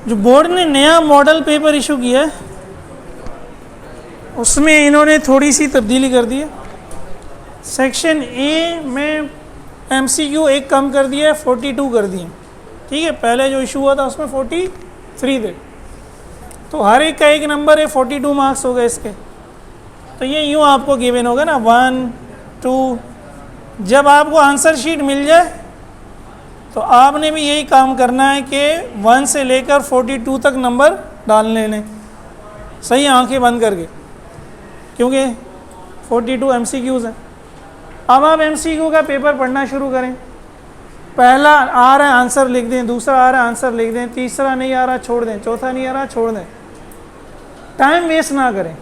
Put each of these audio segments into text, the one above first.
जो बोर्ड ने नया मॉडल पेपर इशू किया है उसमें इन्होंने थोड़ी सी तब्दीली कर दी है। सेक्शन ए में MCQ एक कम कर दिया है, 42 कर दिए। ठीक है, पहले जो इशू हुआ था उसमें 43 थे, तो हर एक का एक नंबर है, 42 मार्क्स हो गए इसके। तो ये यूँ आपको गिवन होगा ना 1 2। जब आपको आंसर शीट मिल जाए तो आपने भी यही काम करना है कि 1 से लेकर 42 तक नंबर डाल लेने, सही आंखें बंद करके, क्योंकि 42 MCQs हैं। अब आप MCQ का पेपर पढ़ना शुरू करें। पहला आ रहा है आंसर लिख दें, दूसरा आ रहा है आंसर लिख दें, तीसरा नहीं आ रहा छोड़ दें, चौथा नहीं आ रहा छोड़ दें। टाइम वेस्ट ना करें,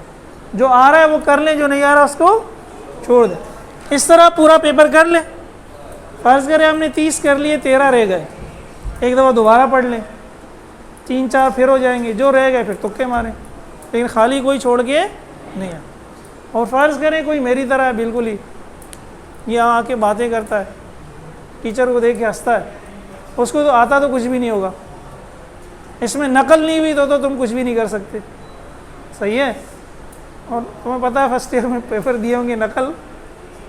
जो आ रहा है वो कर लें, जो नहीं आ रहा उसको छोड़ दें। इस तरह पूरा पेपर कर लें। फ़र्ज़ करें हमने 30 कर लिए, 13 रह गए, एक दफ़ा दोबारा पढ़ लें, 3 4 फिर हो जाएंगे, जो रह गए फिर तुक्के मारें, लेकिन खाली कोई छोड़ के नहीं है। और फ़र्ज़ करें कोई मेरी तरह है बिल्कुल ही, यहाँ आके बातें करता है, टीचर को देख के हंसता है, उसको तो आता तो कुछ भी नहीं होगा, इसमें नकल नहीं हुई तो तुम कुछ भी नहीं कर सकते, सही है। और तुम्हें पता है फर्स्ट ईयर में पेपर दिए होंगे नकल,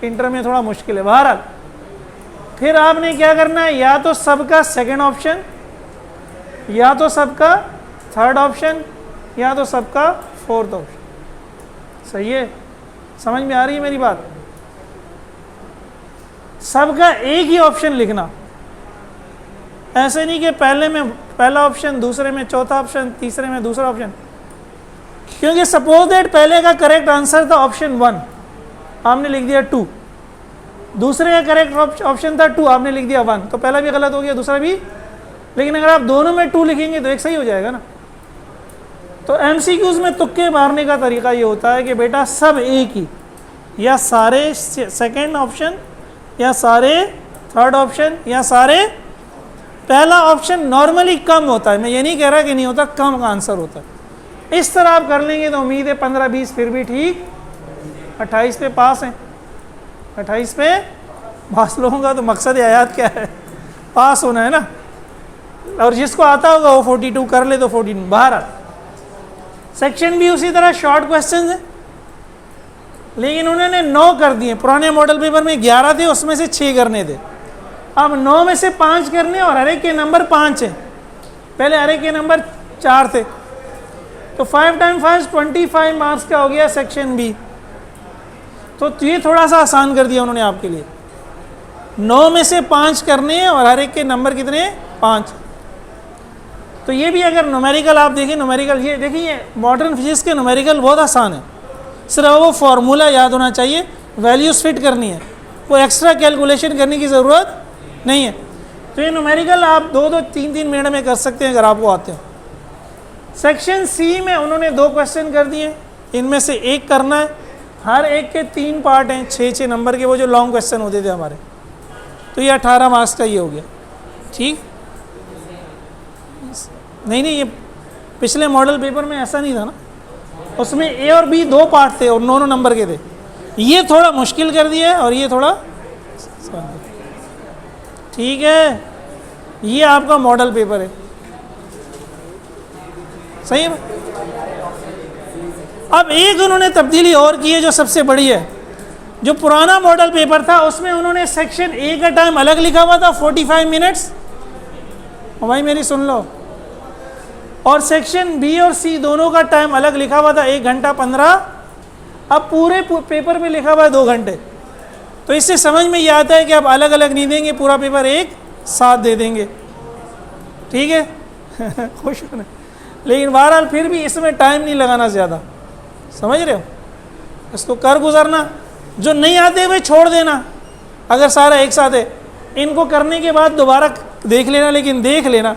इंटर में थोड़ा मुश्किल है। बहरहाल फिर आपने क्या करना है, या तो सबका सेकंड ऑप्शन, या तो सबका थर्ड ऑप्शन, या तो सबका फोर्थ ऑप्शन, सही है। समझ में आ रही है मेरी बात? सबका एक ही ऑप्शन लिखना, ऐसे नहीं कि पहले में पहला ऑप्शन, दूसरे में चौथा ऑप्शन, तीसरे में दूसरा ऑप्शन। क्योंकि सपोज दैट पहले का करेक्ट आंसर था ऑप्शन 1, आपने लिख दिया 2, दूसरे का करेक्ट ऑप्शन था 2, आपने लिख दिया 1, तो पहला भी गलत हो गया, दूसरा भी। लेकिन अगर आप दोनों में 2 लिखेंगे तो एक सही हो जाएगा ना। तो MCQs में तुक्के मारने का तरीका ये होता है कि बेटा सब एक ही, या सारे सेकंड ऑप्शन, या सारे थर्ड ऑप्शन, या सारे। पहला ऑप्शन नॉर्मली कम होता है, मैं ये नहीं कह रहा कि नहीं होता, कम का आंसर होता है। इस तरह आप कर लेंगे तो उम्मीद है 15-20 फिर भी ठीक, 28 पे पास हैं। 28 पे पास लोगों का तो मकसद आयात क्या है, पास होना है ना। और जिसको आता होगा वो 42 कर ले तो 14 बाहर आ। सेक्शन भी उसी तरह शॉर्ट क्वेश्चन है, लेकिन उन्होंने 9 कर दिए। पुराने मॉडल पेपर में 11 थे, उसमें से 6 करने थे, अब 9 में से 5 करने, और हर एक के नंबर 5 हैं, पहले हर एक के नंबर 4 थे। तो 5 × 5 25 मार्क्स का हो गया सेक्शन बी। तो ये थोड़ा सा आसान कर दिया उन्होंने आपके लिए। 9 में से 5 करने हैं और हर एक के नंबर कितने, 5। तो ये भी अगर न्यूमेरिकल आप देखें, न्यूमेरिकल ये देखिए, मॉडर्न फिजिक्स के न्यूमेरिकल बहुत आसान है, सिर्फ वो फार्मूला याद होना चाहिए, वैल्यूज़ फिट करनी है, वो एक्स्ट्रा कैलकुलेशन करने की ज़रूरत नहीं है। तो ये न्यूमेरिकल आप 2-2 3-3 मिनट में कर सकते हैं अगर आपको आते हो। सेक्शन सी में उन्होंने 2 क्वेश्चन कर दिए, इनमें से एक करना है, हर एक के 3 पार्ट हैं, 6-6 नंबर के, वो जो लॉन्ग क्वेश्चन होते थे हमारे। तो ये 18 मार्क्स का ये हो गया, ठीक। नहीं, ये पिछले मॉडल पेपर में ऐसा नहीं था ना, उसमें ए और बी 2 पार्ट थे और 9 नंबर के थे। ये थोड़ा मुश्किल कर दिया है और ये थोड़ा, ठीक है। ये आपका मॉडल पेपर है, सही है। अब एक उन्होंने तब्दीली और की है जो सबसे बड़ी है। जो पुराना मॉडल पेपर था उसमें उन्होंने सेक्शन ए का टाइम अलग लिखा हुआ था 45 मिनट्स, भाई मेरी सुन लो, और सेक्शन बी और सी दोनों का टाइम अलग लिखा हुआ था 1 घंटा 15। अब पूरे पेपर में लिखा हुआ है 2 घंटे। तो इससे समझ में ये आता है कि अब अलग अलग नहीं देंगे, पूरा पेपर एक साथ दे देंगे, ठीक है। खुश होना, लेकिन बहरहाल फिर भी इसमें टाइम नहीं लगाना ज़्यादा, समझ रहे हो, इसको कर गुजरना। जो नहीं आते वे छोड़ देना, अगर सारा एक साथ है, इनको करने के बाद दोबारा देख लेना, लेकिन देख लेना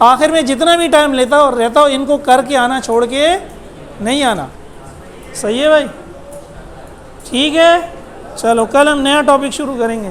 आखिर में जितना भी टाइम लेता हो रहता हो, इनको करके आना, छोड़ के नहीं आना, सही है भाई, ठीक है। चलो कल हम नया टॉपिक शुरू करेंगे।